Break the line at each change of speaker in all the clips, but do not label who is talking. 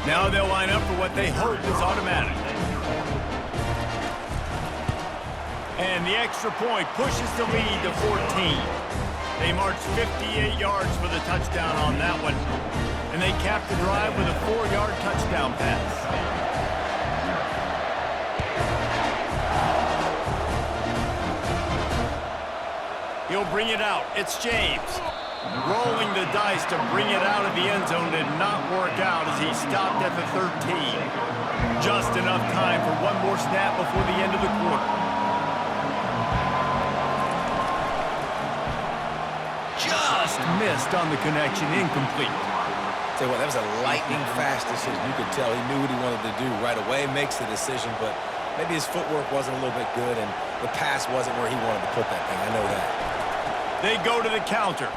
Now they'll line up for what they hope is automatic. And the extra point pushes the lead to 14. They marched 58 yards for the touchdown on that one. And they capped the drive with a 4-yard touchdown pass. He'll bring it out. It's James. Rolling the dice to bring it out of the end zone did not work out as he stopped at the 13. Just enough time for one more snap before the end of the quarter. Just missed on the connection, incomplete.
Tell you what, that was a lightning-fast decision. You could tell he knew what he wanted to do right away, makes the decision, but maybe his footwork wasn't a little bit good, and the pass wasn't where he wanted to put that thing. I know that.
They go to the counter.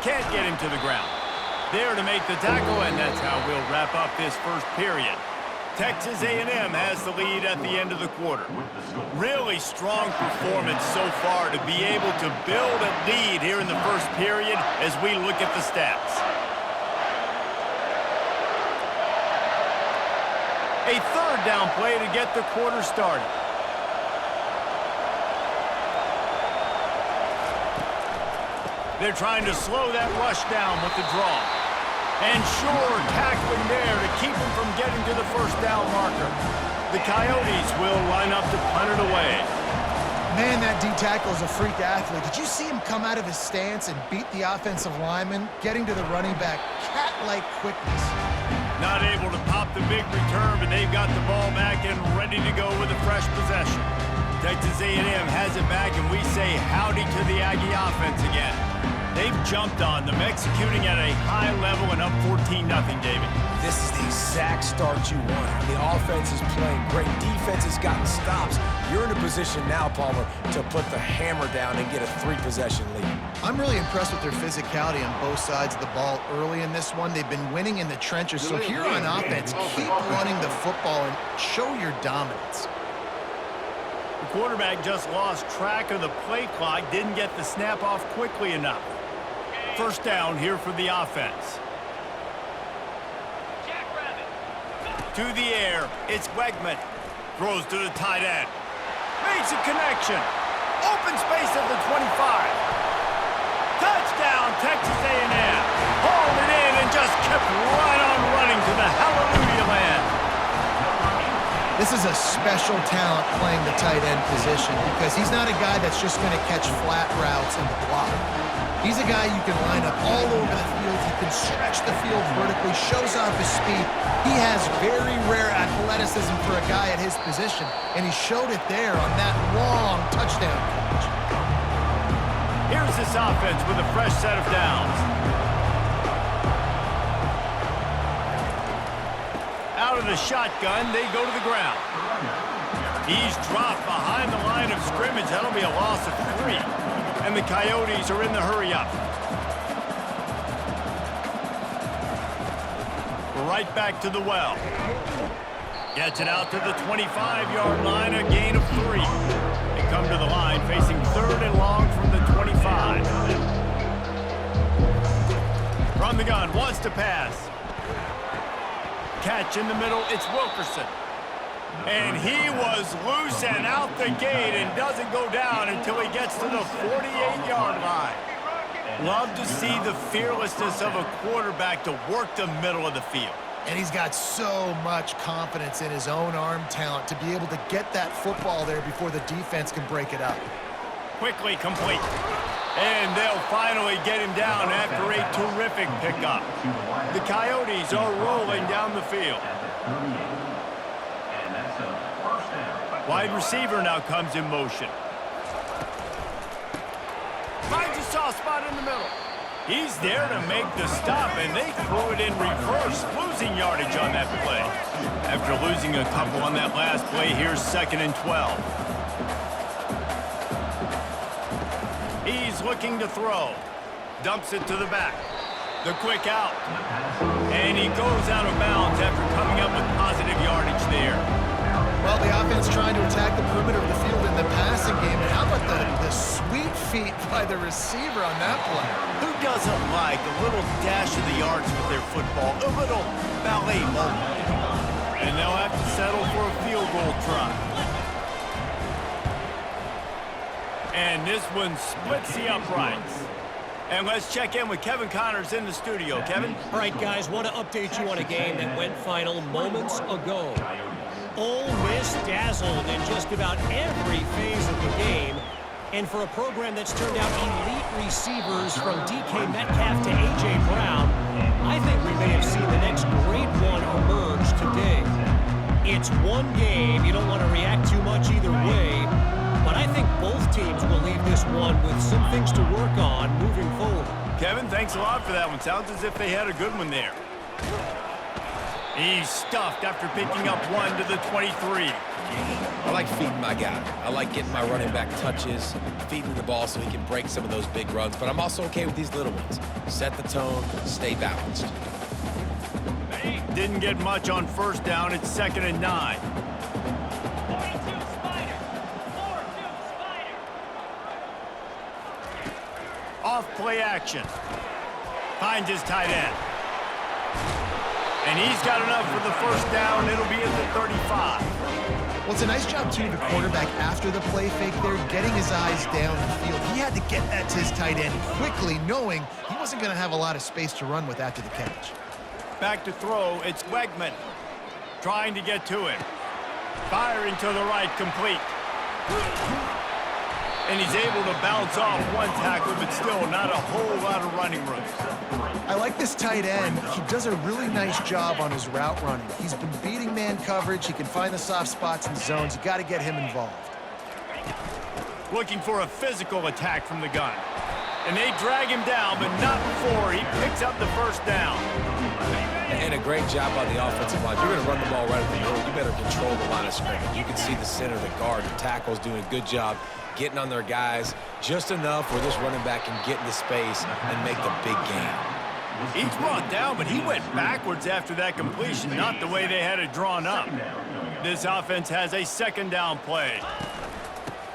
Can't get him to the ground. There to make the tackle, and that's how we'll wrap up this first period. Texas A&M has the lead at the end of the quarter. Really strong performance so far to be able to build a lead here in the first period as we look at the stats. A third down play to get the quarter started. They're trying to slow that rush down with the draw. And sure, tackling there to keep him from getting to the first down marker. The Coyotes will line up to punt it away.
Man, that D-tackle is a freak athlete. Did you see him come out of his stance and beat the offensive lineman, getting to the running back? Cat-like quickness.
Not able to pop the big return, but they've got the ball back and ready to go with a fresh possession. Texas A&M has it back, and we say howdy to the Aggie offense again. They've jumped on them, executing at a high level and up 14-0, David.
This is the exact start you want. The offense is playing great. Defense has gotten stops. You're in a position now, Palmer, to put the hammer down and get a 3-possession lead.
I'm really impressed with their physicality on both sides of the ball early in this one. They've been winning in the trenches. So here on offense, keep running the football and show your dominance.
The quarterback just lost track of the play clock, didn't get the snap off quickly enough. First down here for the offense. To the air, it's Wegman. Throws to the tight end. Makes a connection. Open space at the 25. Touchdown, Texas A&M. Hauled it in and just kept right on running to the hallelujah land.
This is a special talent playing the tight end position because he's not a guy that's just going to catch flat routes and block. He's a guy you can line up all over the field. He can stretch the field vertically, shows off his speed. He has very rare athleticism for a guy at his position, and he showed it there on that long touchdown catch.
Here's this offense with a fresh set of downs. Out of the shotgun, they go to the ground. He's dropped behind the line of scrimmage. That'll be a loss of 3. And the Coyotes are in the hurry-up. Right back to the well. Gets it out to the 25-yard line, a gain of 3. They come to the line facing 3rd and long from the 25. From the gun, wants to pass. Catch in the middle, it's Wilkerson. And he was loose and out the gate and doesn't go down until he gets to the 48-yard line. Love to see the fearlessness of a quarterback to work the middle of the field.
And he's got so much confidence in his own arm talent to be able to get that football there before the defense can break it up.
Quickly complete. And they'll finally get him down after a terrific pickup. The Coyotes are rolling down the field. Wide receiver now comes in motion. Finds a soft spot in the middle. He's there to make the stop, and they throw it in reverse, losing yardage on that play. After losing a couple on that last play, here's 2nd and 12. He's looking to throw. Dumps it to the back. The quick out. And he goes out of bounds after coming up with positive yardage there.
Well, the offense trying to attack the perimeter of the field in the passing game. And how about the sweet feet by the receiver on that play?
Who doesn't like a little dash of the arts with their football, a little ballet moment? And they'll have to settle for a field goal try. And this one splits the uprights. And let's check in with Kevin Connors in the studio. Kevin?
All right, guys, want to update you on a game that went final moments ago. Ole Miss dazzled in just about every phase of the game. And for a program that's turned out elite receivers from DK Metcalf to A.J. Brown, I think we may have seen the next great one emerge today. It's one game. You don't want to react too much either way. But I think both teams will leave this one with some things to work on moving forward.
Kevin, thanks a lot for that one. Sounds as if they had a good one there. He's stuffed after picking up one to the 23.
I like feeding my guy. I like getting my running back touches, feeding the ball so he can break some of those big runs. But I'm also okay with these little ones. Set the tone, stay balanced.
Didn't get much on first down. It's 2nd and 9. Off play action. Finds his tight end. And he's got enough for the first down. It'll be at the 35.
Well, it's a nice job, too, the quarterback after the play fake there, getting his eyes down the field. He had to get that to his tight end quickly, knowing he wasn't going to have a lot of space to run with after the catch.
Back to throw. It's Wegman trying to get to him. Firing to the right, complete. And he's able to bounce off one tackle, but still not a whole lot of running room.
I like this tight end. He does a really nice job on his route running. He's been beating man coverage. He can find the soft spots and zones. You got to get him involved.
Looking for a physical attack from the gun. And they drag him down, but not before he picks up the first down.
And a great job by the offensive line. You're going to run the ball right at the middle. You better control the line of scrimmage. You can see the center, the guard, the tackle's doing a good job getting on their guys just enough where this running back can get into space and make the big game.
He's brought down, but he went backwards after that completion, not the way they had it drawn up. This offense has a 2nd down play.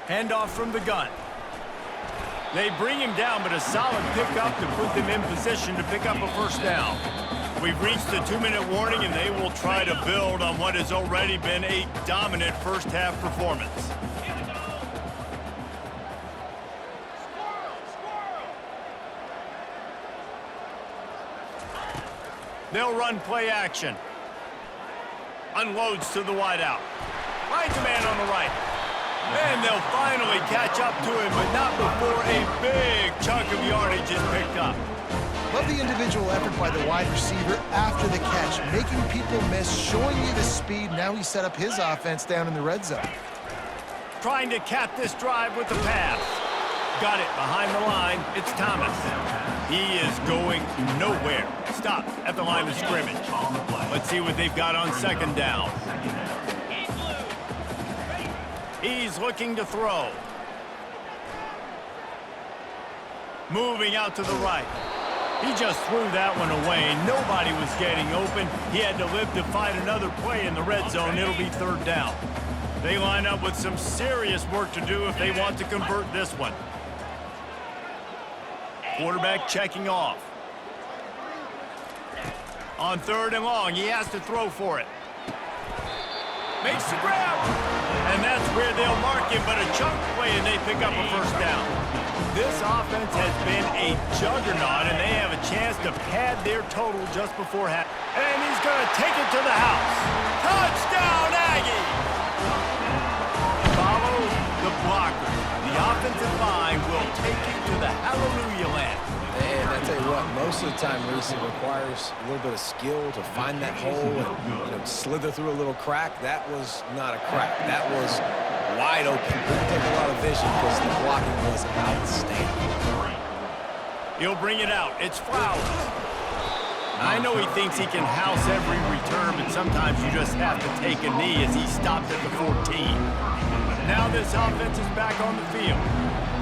Handoff from the gun. They bring him down, but a solid pickup to put them in position to pick up a first down. We've reached the 2-minute warning, and they will try to build on what has already been a dominant first-half performance. They'll run play action. Unloads to the wideout. Finds a man on the right. And they'll finally catch up to him, but not before a big chunk of yardage is picked up.
Love the individual effort by the wide receiver after the catch, making people miss, showing you the speed. Now he set up his offense down in the red zone.
Trying to cap this drive with the pass. Got it behind the line. It's Thomas. He is going nowhere. Stopped at the line of scrimmage. Let's see what they've got on 2nd down. He's looking to throw. Moving out to the right. He just threw that one away. Nobody was getting open. He had to live to find another play in the red zone. It'll be 3rd down. They line up with some serious work to do if they want to convert this one. Quarterback checking off. On 3rd and long, he has to throw for it. Makes the grab. And that's where they'll mark him, but a chunk play and they pick up a first down. This offense has been a juggernaut, and they have a chance to pad their total just before half. And he's going to take it to the house. Touchdown, Aggie! Follow the blocker. The offensive line will take you to the hallelujah land.
And I tell you what, most of the time, Reese, it requires a little bit of skill to find that hole and slither through a little crack. That was not a crack. That was wide open. Didn't take a lot of vision because the blocking was outstanding.
He'll bring it out. It's Flowers. I know he thinks he can house every return, but sometimes you just have to take a knee as he stopped at the 14. Now this offense is back on the field.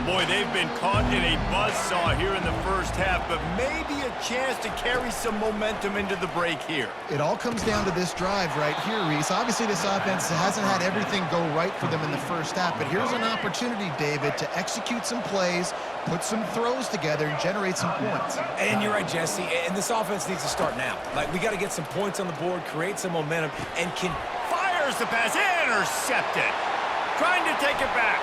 Boy, they've been caught in a buzzsaw here in the first half, but maybe a chance to carry some momentum into the break here.
It all comes down to this drive right here, Reese. Obviously, this offense hasn't had everything go right for them in the first half, but here's an opportunity, David, to execute some plays, put some throws together, and generate some points.
And you're right, Jesse, and this offense needs to start now. Like, we got to get some points on the board, create some momentum, and
fires the pass, intercepted. Trying to take it back.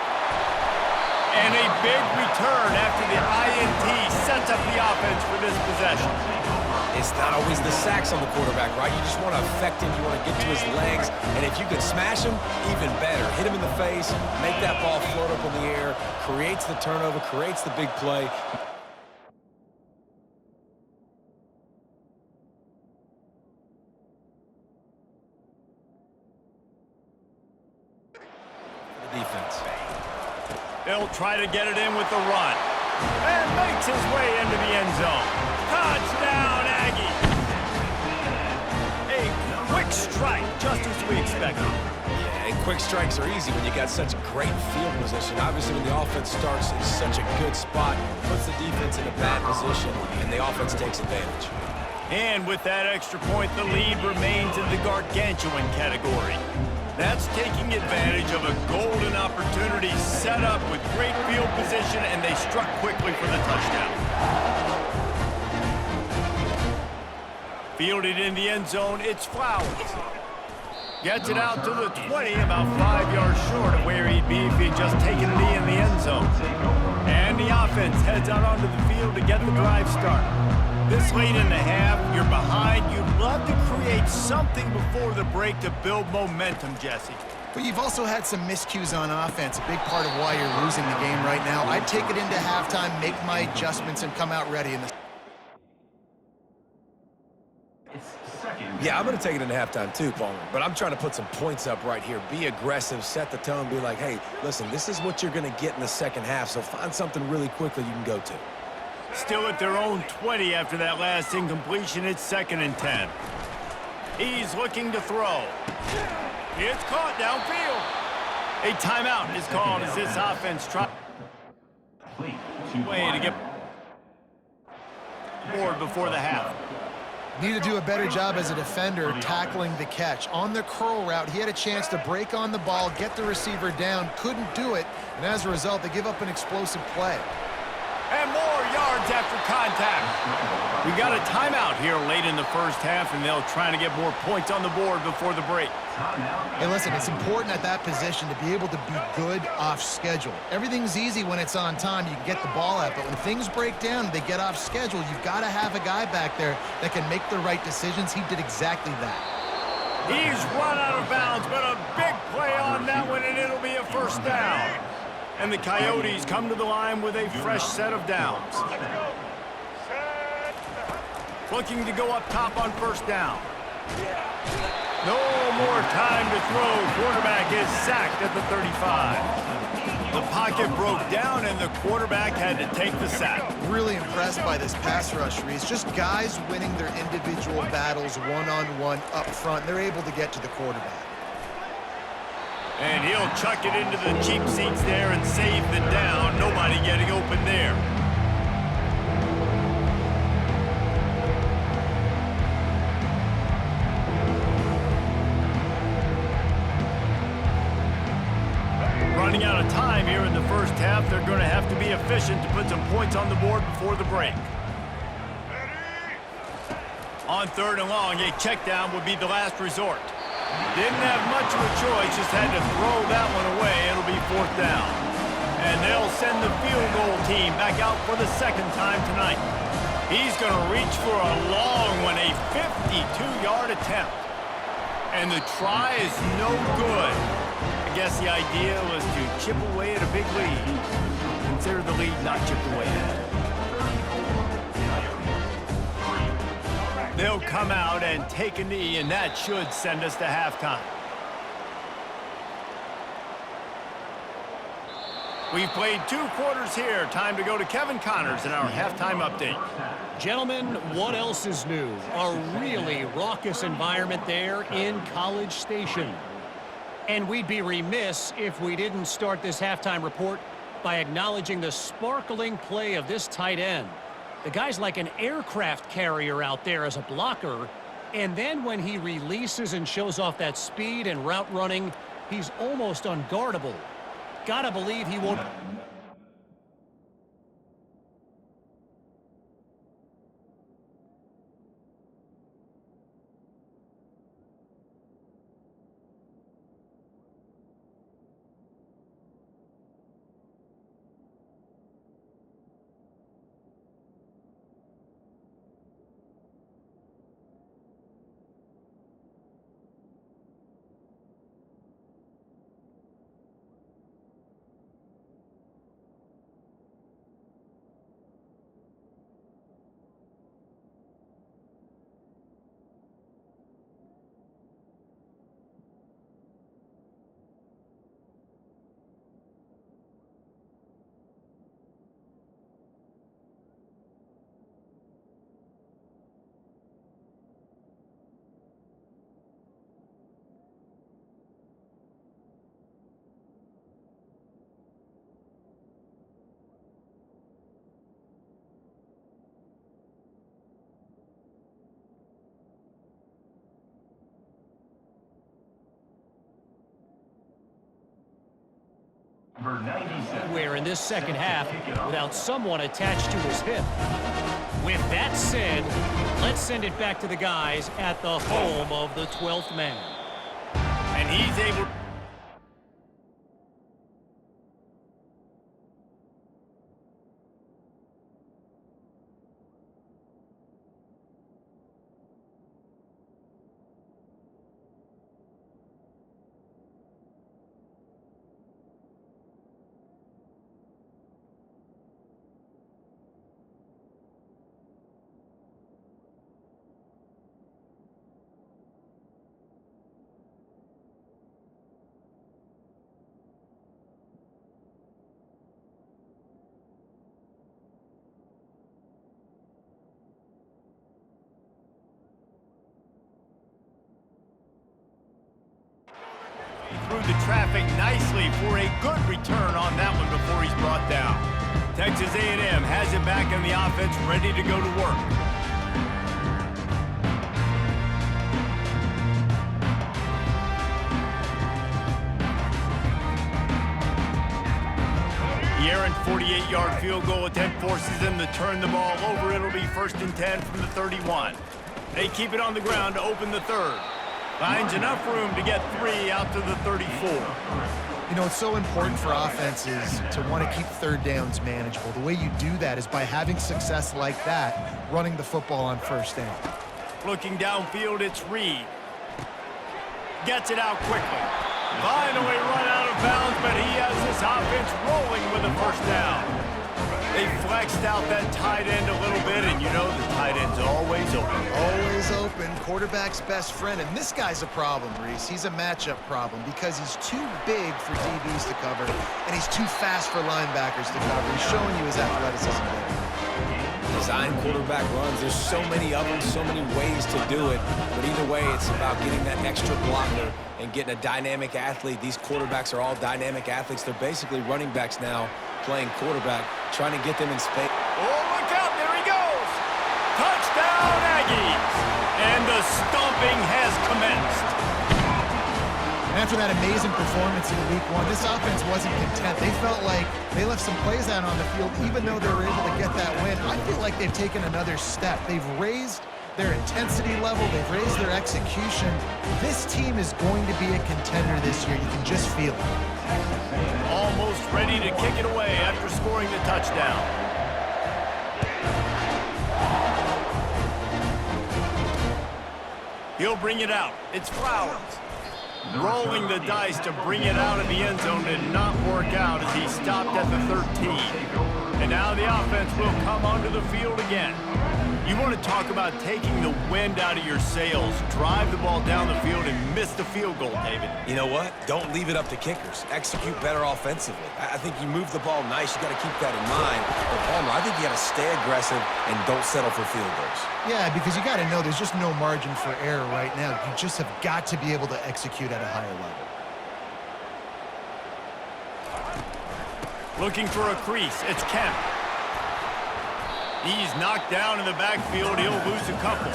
And a big return after the INT sets up the offense for this possession.
It's not always the sacks on the quarterback, right? You just want to affect him. You want to get to his legs. And if you can smash him, even better. Hit him in the face, make that ball float up in the air, creates the turnover, creates the big play. The defense.
They'll try to get it in with the run. And makes his way into the end zone. Touchdown, Aggie! A quick strike, just as we expected.
Yeah, and quick strikes are easy when you got such a great field position. Obviously, when the offense starts in such a good spot, puts the defense in a bad position, and the offense takes advantage.
And with that extra point, the lead remains in the gargantuan category. That's taking advantage of a golden opportunity set up with great field position, and they struck quickly for the touchdown. Fielded in the end zone, it's Flowers. Gets it out to the 20, about 5 yards short of where he'd be if he'd just taken a knee in the end zone. And the offense heads out onto the field to get the drive started. This late in the half, you're behind. You'd love to create something before the break to build momentum, Jesse.
But you've also had some miscues on offense, a big part of why you're losing the game right now. I'd take it into halftime, make my adjustments, and come out ready in the...
Yeah, I'm going to take it into halftime too, Palmer. But I'm trying to put some points up right here. Be aggressive, set the tone, be like, hey, listen, this is what you're going to get in the second half, so find something really quickly you can go to.
Still at their own 20 after that last incompletion. It's 2nd and 10. He's looking to throw. It's caught downfield. A timeout is called as this offense tries way to get board before the half.
Need to do a better job as a defender tackling the catch. On the curl route, he had a chance to break on the ball, get the receiver down, couldn't do it, and as a result, they give up an explosive play.
And more yards after contact. We got a timeout here late in the first half, and they'll try to get more points on the board before the break.
Hey, listen, it's important at that position to be able to be good off schedule. Everything's easy when it's on time. You can get the ball out, but when things break down and they get off schedule, you've got to have a guy back there that can make the right decisions. He did exactly that.
He's run out of bounds, but a big play on that one, and it'll be a first down. And the Coyotes come to the line with a fresh set of downs. Looking to go up top on first down. No more time to throw. Quarterback is sacked at the 35. The pocket broke down, and the quarterback had to take the sack.
Really impressed by this pass rush, Reese. Just guys winning their individual battles one-on-one up front. They're able to get to the quarterback.
And he'll chuck it into the cheap seats there and save the down. Nobody getting open there. Running out of time here in the first half. They're going to have to be efficient to put some points on the board before the break. On 3rd and long, a check down would be the last resort. Didn't have much of a choice, just had to throw that one away. It'll be 4th down. And they'll send the field goal team back out for the 2nd time tonight. He's going to reach for a long one, a 52-yard attempt. And the try is no good. I guess the idea was to chip away at a big lead. Consider the lead not chipped away at. They'll come out and take a knee, and that should send us to halftime. We've played 2 quarters here. Time to go to Kevin Connors in our halftime update.
Gentlemen, what else is new? A really raucous environment there in College Station. And we'd be remiss if we didn't start this halftime report by acknowledging the sparkling play of this tight end. The guy's like an aircraft carrier out there as a blocker, and then when he releases and shows off that speed and route running, he's almost unguardable. Gotta believe he won't... Where in this second half without someone attached to his hip. With that said, let's send it back to the guys at the home of the 12th man.
And he's able... through the traffic nicely for a good return on that one before he's brought down. Texas A&M has it back in the offense, ready to go to work. The errant 48-yard field goal attempt forces them to turn the ball over. It'll be 1st and 10 from the 31. They keep it on the ground to open the third. Finds enough room to get 3 out to the 34.
You know, it's so important for offenses to want to keep third downs manageable. The way you do that is by having success like that, running the football on first down.
Looking downfield, it's Reed. Gets it out quickly. Finally run out of bounds, but he has his offense rolling with a first down. They flexed out that tight end a little bit, and you know the tight end's always open.
Always open, quarterback's best friend. And this guy's a problem, Reese. He's a matchup problem because he's too big for DBs to cover, and he's too fast for linebackers to cover. He's showing you his athleticism there.
Design quarterback runs, there's so many of them, so many ways to do it. But either way, it's about getting that extra blocker and getting a dynamic athlete. These quarterbacks are all dynamic athletes. They're basically running backs now, playing quarterback, trying to get them in space.
Oh, look out, there he goes! Touchdown, Aggies! And the stomping has commenced.
After that amazing performance in week 1, this offense wasn't content. They felt like they left some plays out on the field, even though they were able to get that win. I feel like they've taken another step. They've raised their intensity level. They've raised their execution. This team is going to be a contender this year. You can just feel it.
Almost ready to kick it away after scoring the touchdown. He'll bring it out. It's Flowers. Rolling the dice to bring it out of the end zone did not work out as he stopped at the 13. And now the offense will come onto the field again. You want to talk about taking the wind out of your sails, drive the ball down the field and miss the field goal, David.
You know what? Don't leave it up to kickers. Execute better offensively. I think you move the ball nice. You got to keep that in mind. But Palmer, I think you got to stay aggressive and don't settle for field goals.
Yeah, because you got to know there's just no margin for error right now. You just have got to be able to execute at a higher level.
Looking for a crease. It's Kemp. He's knocked down in the backfield. He'll lose a couple.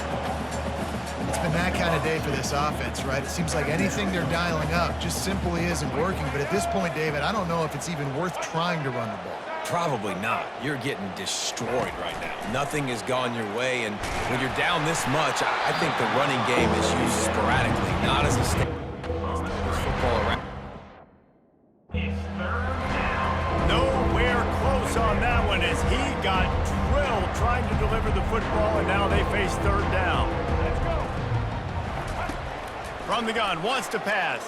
It's been that kind of day for this offense, right? It seems like anything they're dialing up just simply isn't working. But at this point, David, I don't know if it's even worth trying to run the ball.
Probably not. You're getting destroyed right now. Nothing has gone your way, and when you're down this much, I think the running game is used sporadically, not as a football around.
Nowhere close on that one as he got drilled trying to deliver the football, and now they face third down. From the gun, wants to pass.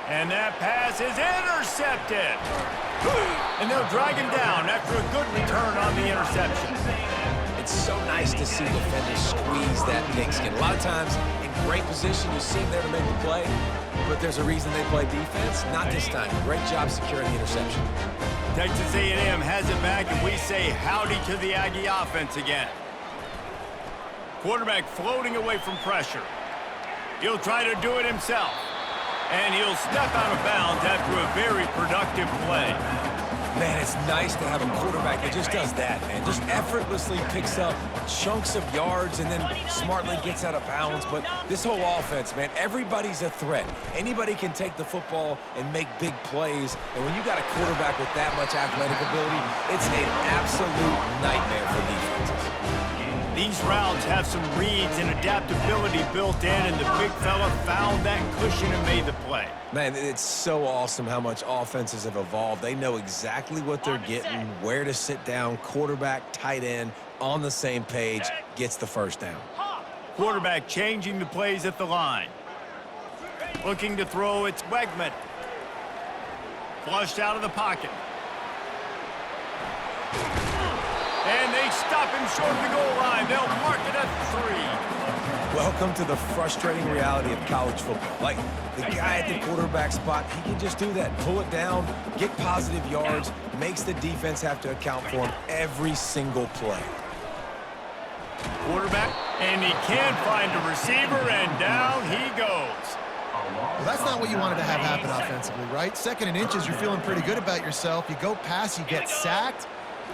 And that pass is intercepted. And they'll drag him down after a good return on the interception.
It's so nice to see defenders squeeze that pigskin. A lot of times, in great position, you see them there to make the play, but there's a reason they play defense. Not this time. Great job securing the interception.
Texas A&M has it back, and we say howdy to the Aggie offense again. Quarterback floating away from pressure. He'll try to do it himself. And he'll step out of bounds after a very productive play.
Man, it's nice to have a quarterback that just does that, man. Just effortlessly picks up chunks of yards and then smartly gets out of bounds. But this whole offense, man, everybody's a threat. Anybody can take the football and make big plays. And when you got a quarterback with that much athletic ability, it's an absolute nightmare for defenses.
These routes have some reads and adaptability built in, and the big fella found that cushion and made the play.
Man, it's so awesome how much offenses have evolved. They know exactly what they're getting, where to sit down, quarterback, tight end, on the same page, gets the first down.
Quarterback changing the plays at the line. Looking to throw, it's Wegman. Flushed out of the pocket. And they stop him short of the goal line. They'll mark it at 3.
Welcome to the frustrating reality of college football. Like, the guy at the quarterback spot, he can just do that. Pull it down, get positive yards, makes the defense have to account for him every single play.
Quarterback, and he can't find a receiver, and down he goes.
Well, that's not what you wanted to have happen offensively, right? 2nd and inches, you're feeling pretty good about yourself. You go past, you get sacked.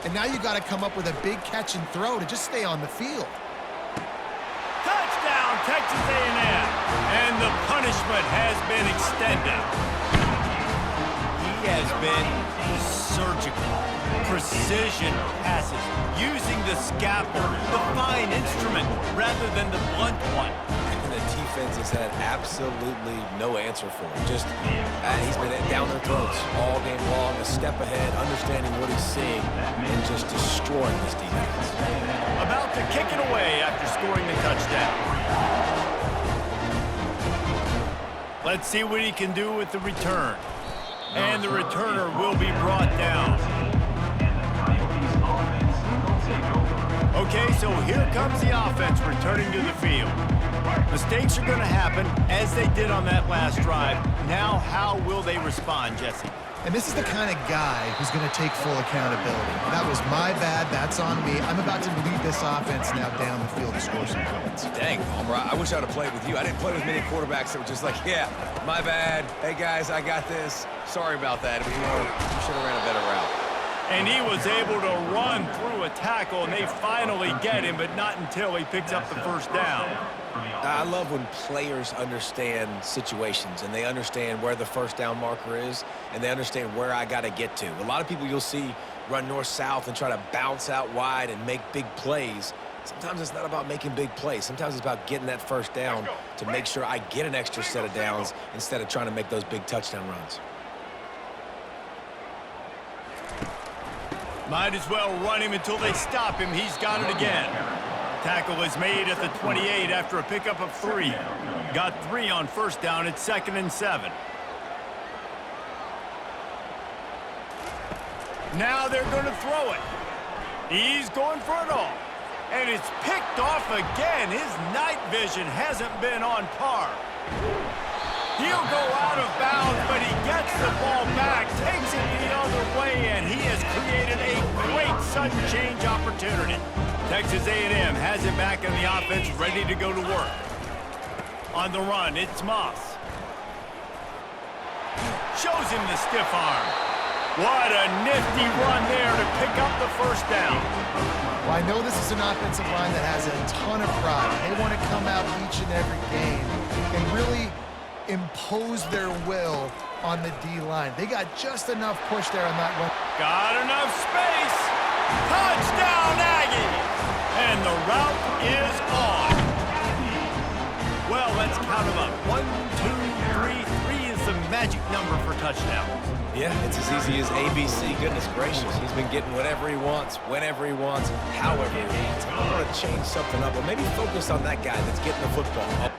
And now you got to come up with a big catch and throw to just stay on the field.
Touchdown, Texas A&M. And the punishment has been extended. He has been surgical. Precision passes, using the scalpel, the fine instrument, rather than the blunt one.
The defense has had absolutely no answer for him. Just, he's been down their throats all game long, a step ahead, understanding what he's seeing, and just destroying this defense.
About to kick it away after scoring the touchdown. Let's see what he can do with the return. And the returner will be brought down. Okay, so here comes the offense returning to the field. Mistakes are going to happen, as they did on that last drive. Now, how will they respond, Jesse?
And this is the kind of guy who's going to take full accountability. That was my bad. That's on me. I'm about to lead this offense now down the field to score some points.
Dang, Palmer, I wish I would have played with you. I didn't play with many quarterbacks that were just like, yeah, my bad. Hey, guys, I got this. Sorry about that. We should have ran a better route.
And he was able to run through a tackle, and they finally get him, but not until he picks up the first down.
I love when players understand situations and they understand where the first down marker is and they understand where I got to get to. A lot of people you'll see run north-south and try to bounce out wide and make big plays. Sometimes it's not about making big plays. Sometimes it's about getting that first down to make sure I get an extra set of downs instead of trying to make those big touchdown runs.
Might as well run him until they stop him. He's got it again. Tackle is made at the 28 after a pickup of 3. Got 3 on first down. It's 2nd and 7. Now they're going to throw it. He's going for it all. And it's picked off again. His night vision hasn't been on par. He'll go out of bounds, but he gets the ball back, takes it the other way, and he has created a great sudden change opportunity. Texas A&M has it back in the offense, ready to go to work. On the run, it's Moss. Shows him the stiff arm. What a nifty run there to pick up the first down.
Well, I know this is an offensive line that has a ton of pride. They want to come out each and every game and really impose their will on the D-line. They got just enough push there on that run.
Got enough space. Touchdown, Aggies. And the route is on. Well, let's count them up. 1, 2, 3. 3 is the magic number for touchdowns.
Yeah, it's as easy as ABC. Goodness gracious. He's been getting whatever he wants, whenever he wants, however he wants. I want to change something up, or maybe focus on that guy that's getting the football.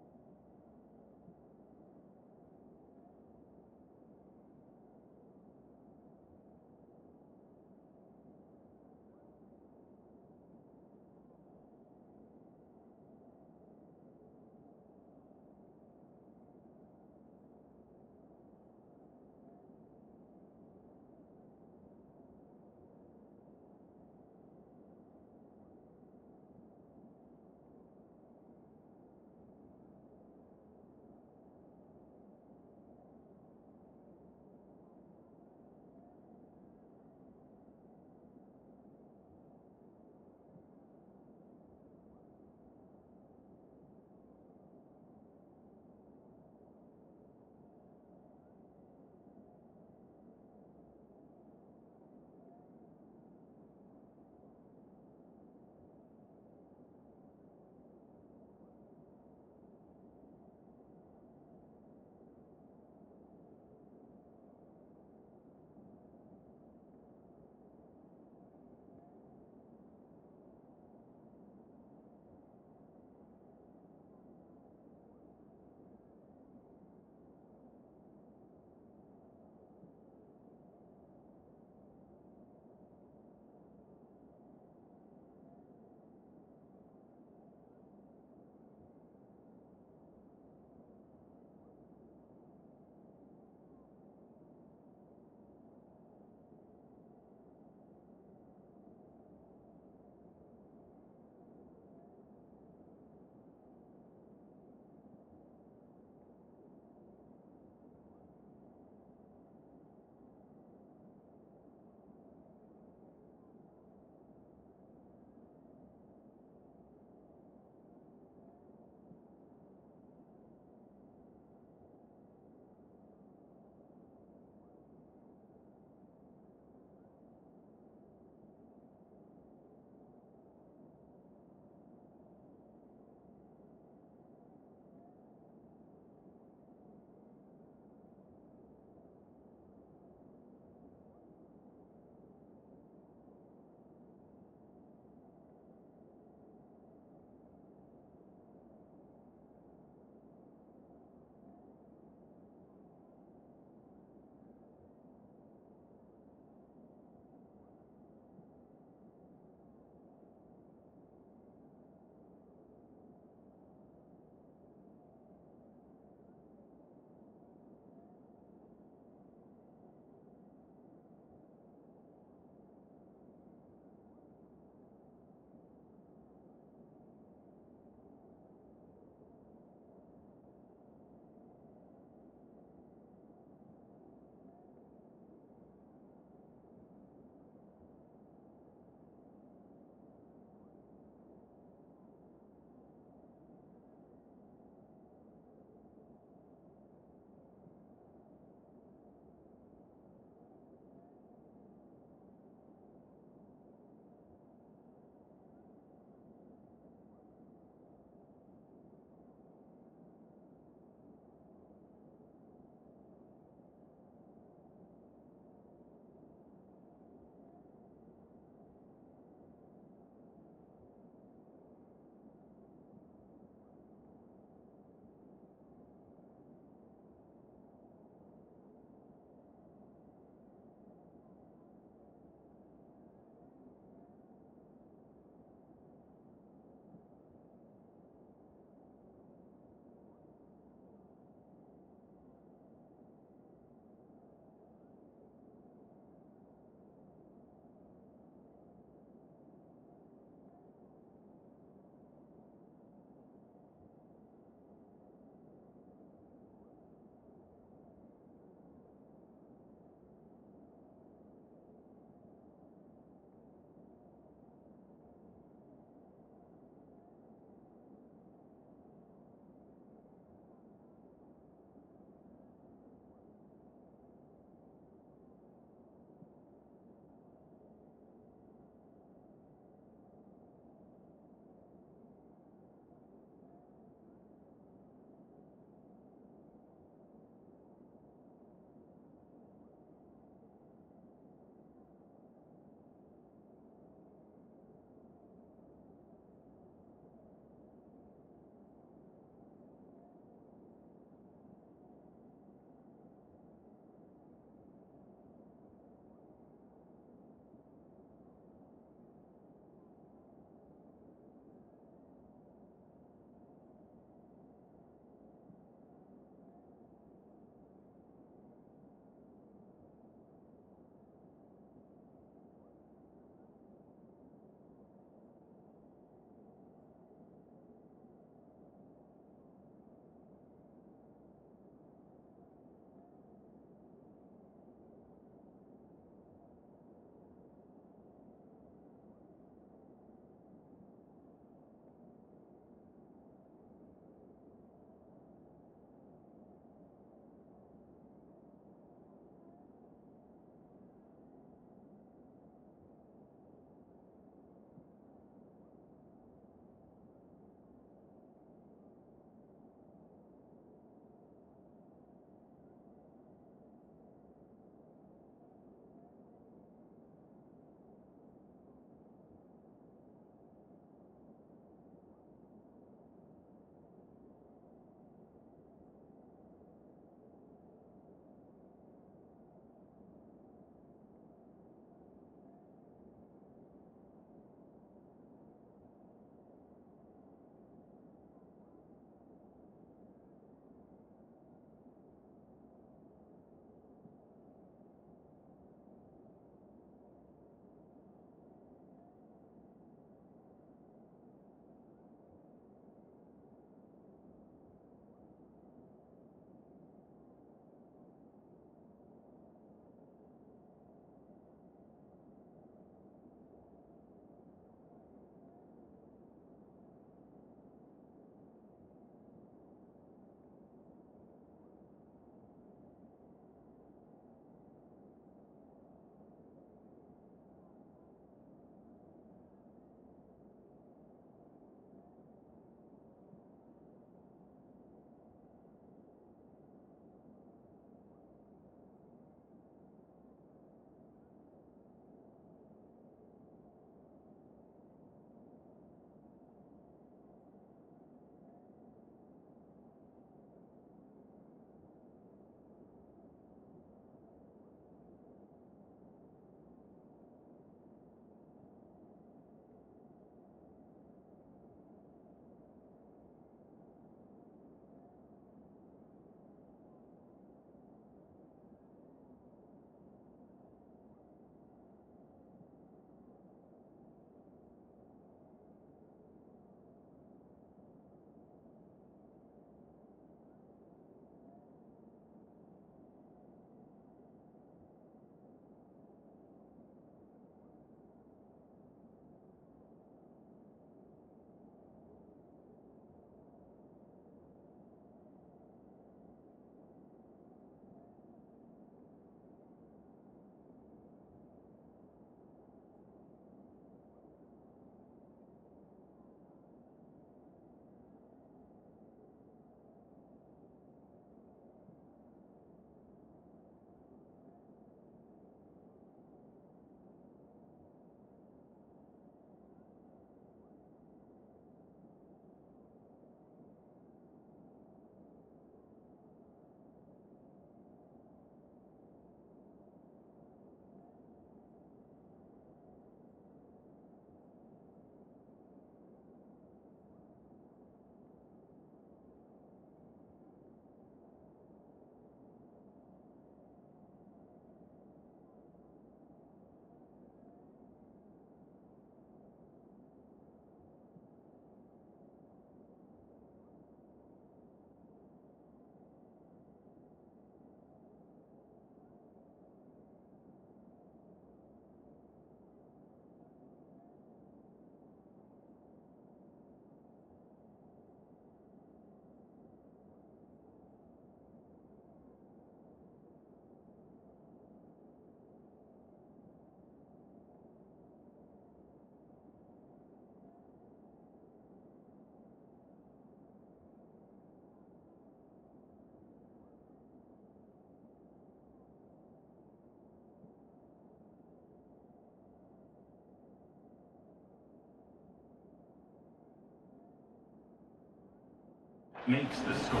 makes the score.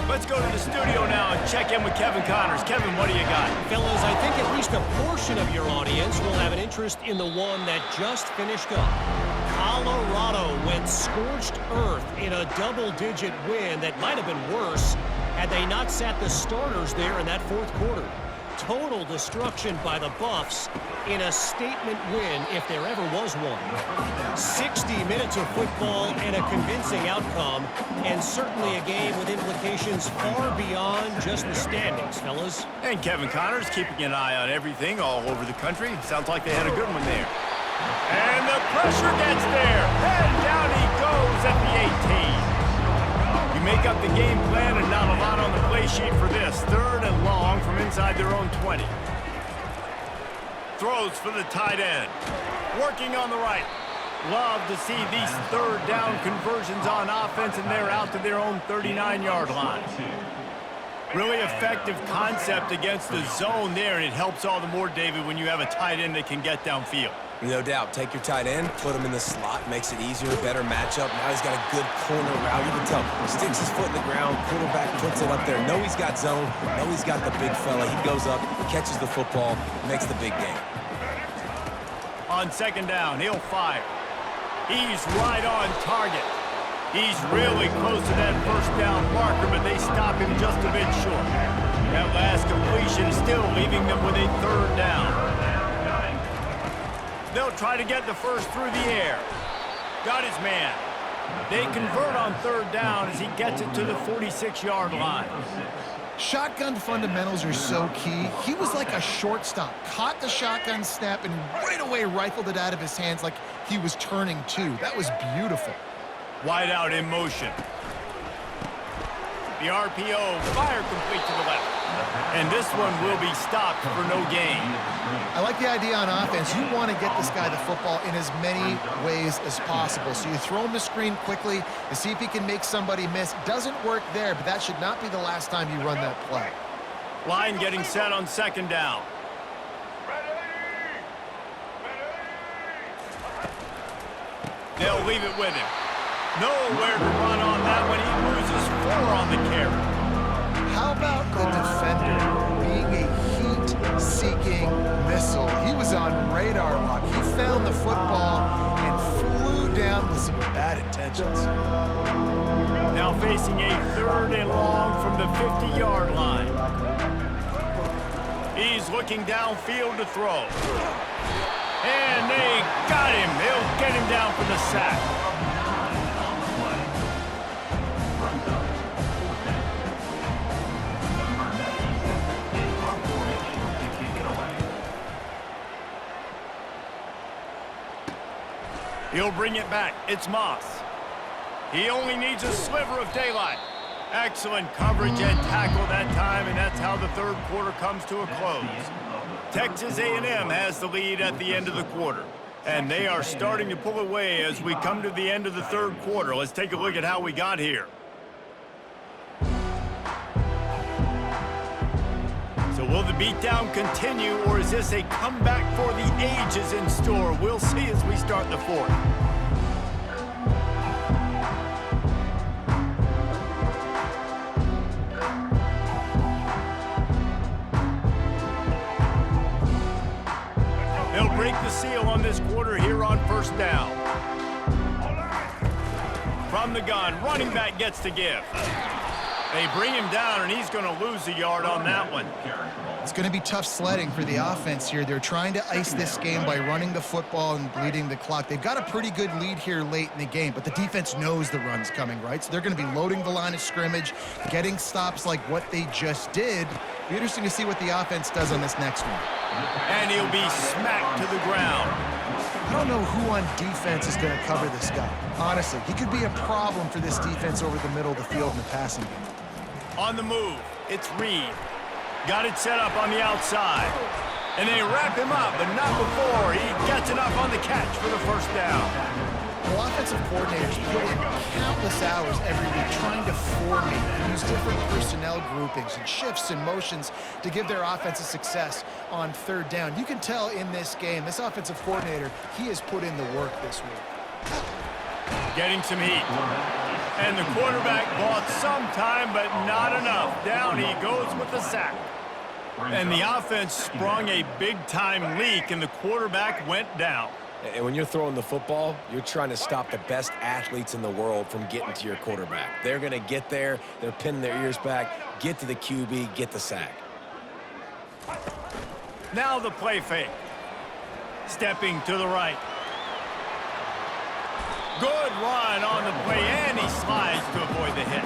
Let's go to the studio now and check in with Kevin Connors. Kevin, what do you got?
Fellas, I think at least a portion of your audience will have an interest in the one that just finished up. Colorado went scorched earth in a double-digit win that might have been worse had they not sat the starters there in that fourth quarter. Total destruction by the Buffs in a statement win if there ever was one. 60 minutes of football and a convincing outcome, and certainly a game with implications far beyond just the standings, fellas.
And Kevin Connors keeping an eye on everything all over the country. Sounds like they had a good one there. And the pressure gets there. And down he goes at the 18. You make up the game plan and not a lot on the play sheet for this. 3rd and long from inside their own 20. Throws for the tight end. Working on the right. Love to see these 3rd down conversions on offense, and they're out to their own 39-yard line. Really effective concept against the zone there, and it helps all the more, David, when you have a tight end that can get downfield.
No doubt. Take your tight end, put him in the slot, makes it easier, better matchup. Now he's got a good corner route. You can tell. Sticks his foot in the ground, quarterback puts it up there. Know he's got zone. Know he's got the big fella. He goes up, catches the football, makes the big game.
On 2nd down, he'll fire. He's right on target. He's really close to that 1st down marker, but they stop him just a bit short. That last completion still leaving them with a 3rd down. They'll try to get the first through the air. Got his man. They convert on 3rd down as he gets it to the 46-yard line.
Shotgun fundamentals are so key. He was like a shortstop. Caught the shotgun snap and right away rifled it out of his hands like he was turning two. That was beautiful.
Wide out in motion. The RPO, fire complete to the left. And this one will be stopped for no gain.
I like the idea on offense. You want to get this guy the football in as many ways as possible. So you throw him the screen quickly to see if he can make somebody miss. Doesn't work there, but that should not be the last time you run that play.
Line getting set on 2nd down. They'll leave it with him. Nowhere to run on that one. He loses 4 on the carry.
How about the defender being a heat-seeking missile? He was on radar lock. He found the football and flew down with some bad intentions.
Now facing a 3rd and long from the 50-yard line. He's looking downfield to throw. And they got him. They'll get him down for the sack. He'll bring it back. It's Moss. He only needs a sliver of daylight. Excellent coverage and tackle that time, and that's how the 3rd quarter comes to a close. Texas A&M has the lead at the end of the quarter, and they are starting to pull away as we come to the end of the 3rd quarter. Let's take a look at how we got here. So will the beatdown continue, or is this a comeback for the ages in store? We'll see as we start the 4th. They'll break the seal on this quarter here on 1st down. From the gun, running back gets to give. They bring him down, and he's going to lose a yard on that one.
It's going to be tough sledding for the offense here. They're trying to ice this game by running the football and bleeding the clock. They've got a pretty good lead here late in the game, but the defense knows the run's coming, right? So they're going to be loading the line of scrimmage, getting stops like what they just did. Be interesting to see what the offense does on this next one.
And he'll be smacked to the ground.
I don't know who on defense is going to cover this guy. Honestly, he could be a problem for this defense over the middle of the field in the passing game.
On the move, it's Reed. Got it set up on the outside. And they wrap him up, but not before he gets enough on the catch for the 1st down.
Well, offensive coordinators put in countless hours every week trying to formate and use different personnel groupings and shifts and motions to give their offensive success on 3rd down. You can tell in this game, this offensive coordinator, he has put in the work this week.
Getting some heat. And the quarterback bought some time, but not enough. Down he goes with the sack. And the offense sprung a big-time leak, and the quarterback went down.
And when you're throwing the football, you're trying to stop the best athletes in the world from getting to your quarterback. They're going to get there. They're pinning their ears back, get to the QB, get the sack.
Now the play fake. Stepping to the right. Good run on the play, and he slides to avoid the hit.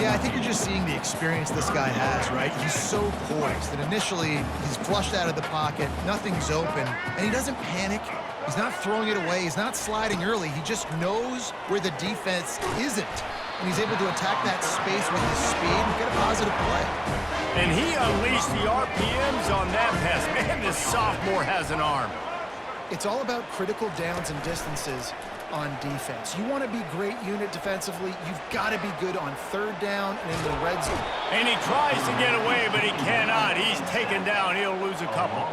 Yeah, I think you're just seeing the experience this guy has, right? He's so poised that initially he's flushed out of the pocket, nothing's open, and he doesn't panic. He's not throwing it away. He's not sliding early. He just knows where the defense isn't, and he's able to attack that space with his speed and get a positive play.
And he unleashed the RPMs on that pass. Man, this sophomore has an arm.
It's all about critical downs and distances on defense. You want to be great unit defensively, you've got to be good on third down and in the red zone.
And he tries to get away, but he cannot. He's taken down. He'll lose a couple.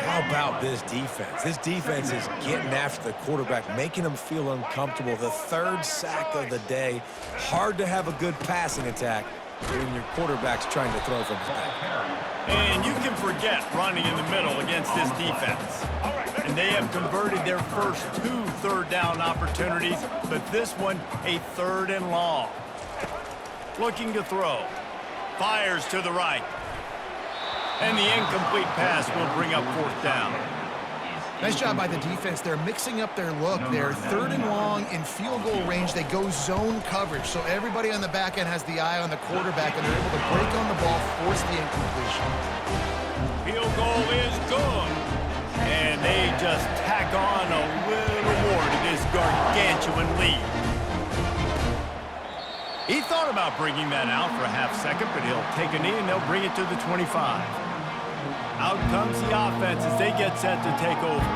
How about this defense? This defense is getting after the quarterback, making him feel uncomfortable. The third sack of the day. Hard to have a good passing attack when your quarterback's trying to throw from his back.
And you can forget running in the middle against this defense. And they have converted their first 2 third-down opportunities, but this one a 3rd and long. Looking to throw. Fires to the right. And the incomplete pass will bring up 4th down.
Nice job by the defense. They're mixing up their look. They're 3rd and long in field goal range. They go zone coverage, so everybody on the back end has the eye on the quarterback, and they're able to break on the ball, force the incompletion.
Field goal is good. And they just tack on a little more to this gargantuan lead. He thought about bringing that out for a half-second, but he'll take a knee and they'll bring it to the 25. Out comes the offense as they get set to take over.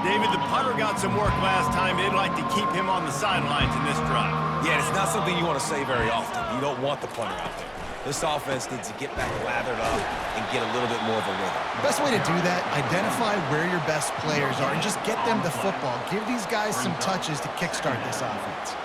David, the punter got some work last time. They'd like to keep him on the sidelines in this drive.
Yeah, it's not something you want to say very often. You don't want the punter out there. This offense needs to get back lathered up and get a little bit more of a rhythm.
Best way to do that, identify where your best players are and just get them the football. Give these guys some touches to kickstart this offense.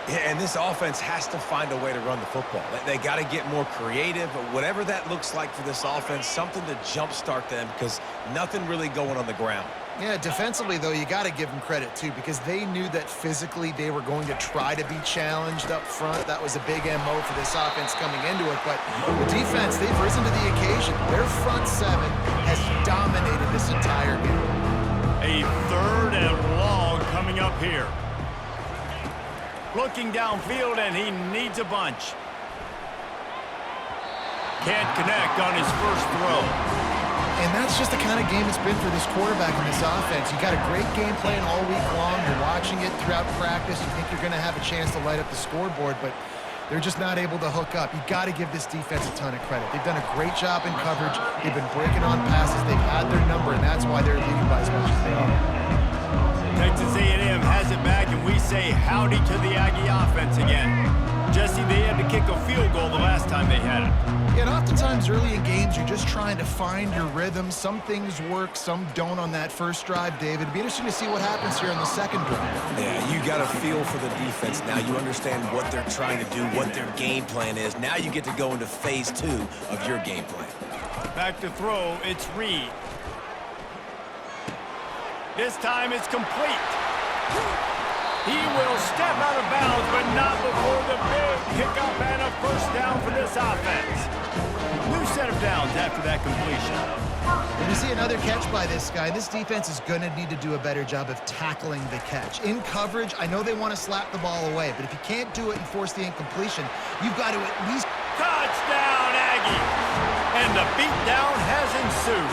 Yeah, and this offense has to find a way to run the football. They got to get more creative, but whatever that looks like for this offense, something to jumpstart them because nothing really going on the ground.
Yeah, defensively, though, you got to give them credit, too, because they knew that physically they were going to try to be challenged up front. That was a big MO for this offense coming into it. But the defense, they've risen to the occasion. Their front 7 has dominated this entire game.
A 3rd and long coming up here. Looking downfield, and he needs a bunch. Can't connect on his first throw.
And that's just the kind of game it's been for this quarterback in this offense. You got a great game plan all week long. You're watching it throughout practice. You think you're going to have a chance to light up the scoreboard, but they're just not able to hook up. You got to give this defense a ton of credit. They've done a great job in coverage. They've been breaking on passes. They've had their number, and that's why they're leading by as much as they are.
Texas A&M has it back, and we say howdy to the Aggie offense again. Jesse, they had to kick a field goal the last time they had it.
Yeah, and oftentimes early in games, you're just trying to find your rhythm. Some things work, some don't on that first drive, David. It'd be interesting to see what happens here on the second drive.
Yeah, you got a feel for the defense. Now you understand what they're trying to do, what their game plan is. Now you get to go into phase 2 of your game plan.
Back to throw, it's Reed. This time it's complete. He will step out of bounds, but not before the big pickup and a first down for this offense. New set of downs after that completion.
When you see another catch by this guy, this defense is going to need to do a better job of tackling the catch. In coverage, I know they want to slap the ball away, but if you can't do it and force the incompletion, you've got to at least...
Touchdown, Aggies! And the beatdown has ensued.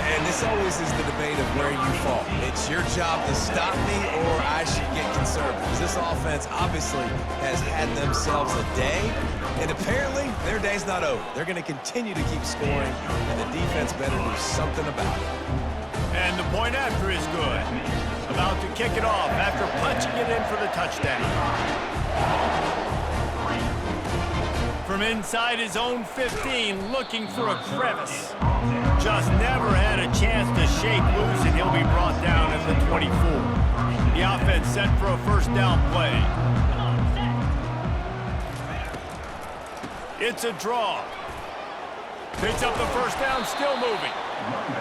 And this always is the debate of where you fall. It's your job to stop me or I should get conservative. This offense obviously has had themselves a day, and apparently their day's not over. They're going to continue to keep scoring, and the defense better do something about it.
And the point after is good. About to kick it off after punching it in for the touchdown. From From inside his own 15, looking for a crevice. Just never had a chance to shake loose, and he'll be brought down at the 24. The offense set for a first down play. It's a draw. Picks up the first down, still moving.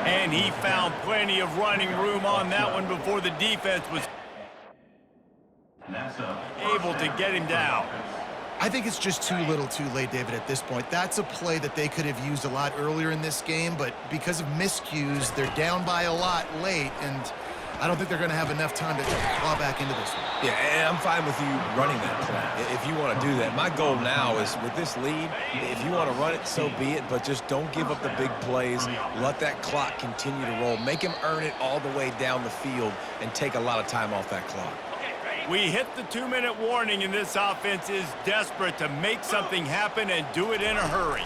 And he found plenty of running room on that one before the defense was able to get him down.
I think it's just too little too late, David, at this point. That's a play that they could have used a lot earlier in this game, but because of miscues, they're down by a lot late, and I don't think they're going to have enough time to claw back into this one.
Yeah, and I'm fine with you running that play if you want to do that. My goal now is with this lead, if you want to run it, so be it, but just don't give up the big plays. Let that clock continue to roll. Make him earn it all the way down the field and take a lot of time off that clock.
We hit the 2-minute warning, and this offense is desperate to make something happen and do it in a hurry.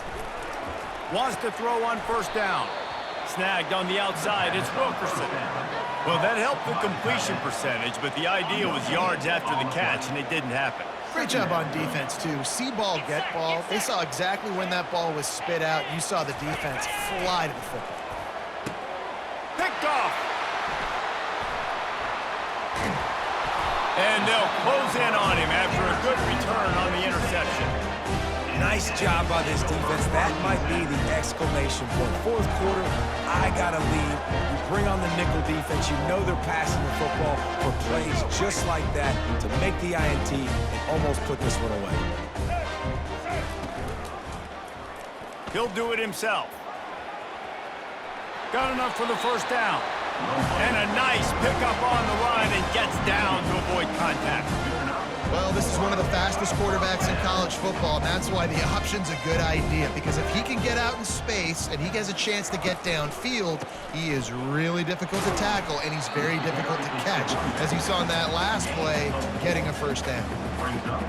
Wants to throw on first down. Snagged on the outside, it's Wilkerson. Well, that helped the completion percentage, but the idea was yards after the catch, and it didn't happen.
Great job on defense, too. See ball, get ball. They saw exactly when that ball was spit out. You saw the defense fly to the football.
Picked off. And they'll close in on him after a good return on the interception.
Nice job by this defense. That might be the exclamation point. Fourth quarter, I got a lead. You bring on the nickel defense. You know they're passing the football for plays just like that to make the INT and almost put this one away.
He'll do it himself. Got enough for the first down. And a nice pickup on the run and gets down to avoid contact.
Well, this is one of the fastest quarterbacks in college football, and that's why the option's a good idea, because if he can get out in space and he has a chance to get downfield, he is really difficult to tackle, and he's very difficult to catch, as you saw in that last play, getting a first down.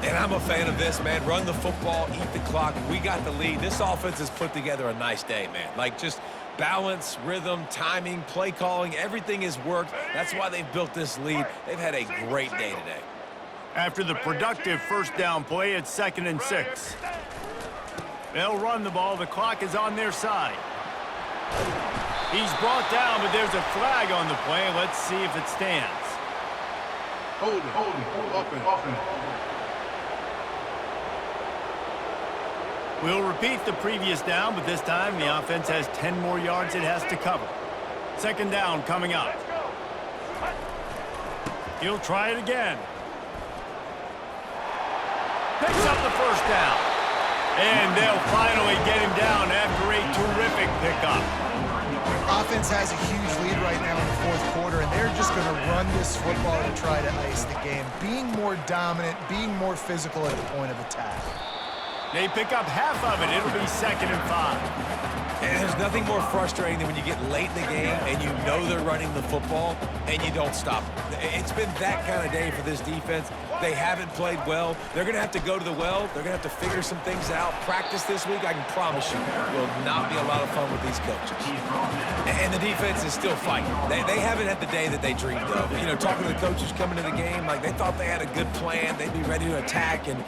And I'm a fan of this, man. Run the football, eat the clock. We got the lead. This offense has put together a nice day, man. Like, just balance, rhythm, timing, play calling, everything has worked. That's why they've built this lead. They've had a great day today.
After the productive first down play, it's 2nd and 6. They'll run the ball. The clock is on their side. He's brought down, but there's a flag on the play. Let's see if it stands.
Hold it, open.
We'll repeat the previous down, but this time the offense has 10 more yards it has to cover. 2nd down coming up. He'll try it again. Picks up the first down. And they'll finally get him down after a terrific pickup.
Offense has a huge lead right now in the fourth quarter, and they're just going to run this football to try to ice the game. Being more dominant, being more physical at the point of attack.
They pick up half of it. It'll be 2nd and 5.
And there's nothing more frustrating than when you get late in the game and you know they're running the football and you don't stop them. It's been that kind of day for this defense. They haven't played well. They're going to have to go to the well. They're going to have to figure some things out. Practice this week, I can promise you, will not be a lot of fun with these coaches. And the defense is still fighting. They haven't had the day that they dreamed of. You know, talking to the coaches coming to the game, like they thought they had a good plan. They'd be ready to attack and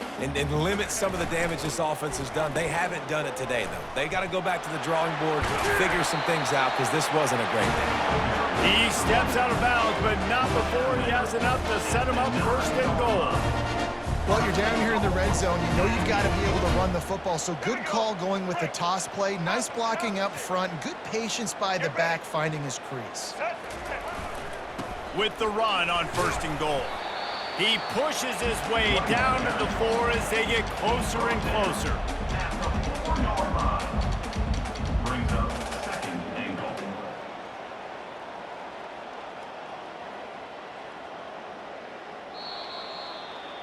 limit some of the damage this offense has done. They haven't done it today, though. They got to go back to the drawing board, figure some things out, because this wasn't a great day.
He steps out of bounds, but not before he has enough to set him up 1st and goal.
Well, you're down here in the red zone. You know you've got to be able to run the football, so good call going with the toss play. Nice blocking up front. Good patience by the back finding his crease.
With the run on 1st and goal. He pushes his way down to the floor as they get closer and closer.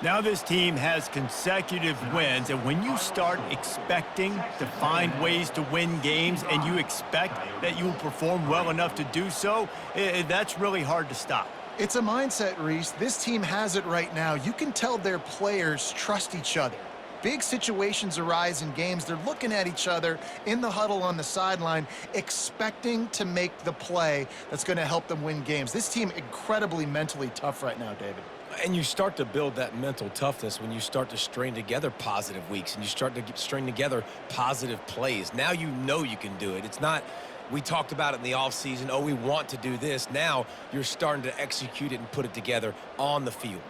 Now this team has consecutive wins, and when you start expecting to find ways to win games and you expect that you will perform well enough to do so, that's really hard to stop.
It's a mindset, Reese. This team has it right now. You can tell their players trust each other. Big situations arise in games. They're looking at each other in the huddle on the sideline, expecting to make the play that's going to help them win games. This team incredibly mentally tough right now, David.
And you start to build that mental toughness when you start to string together positive weeks and you start to string together positive plays. Now you know you can do it. It's not, we talked about it in the offseason, oh, we want to do this. Now you're starting to execute it and put it together on the field.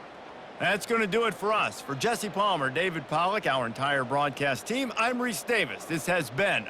That's going to do it for us. For Jesse Palmer, David Pollack, our entire broadcast team, I'm Reese Davis. This has been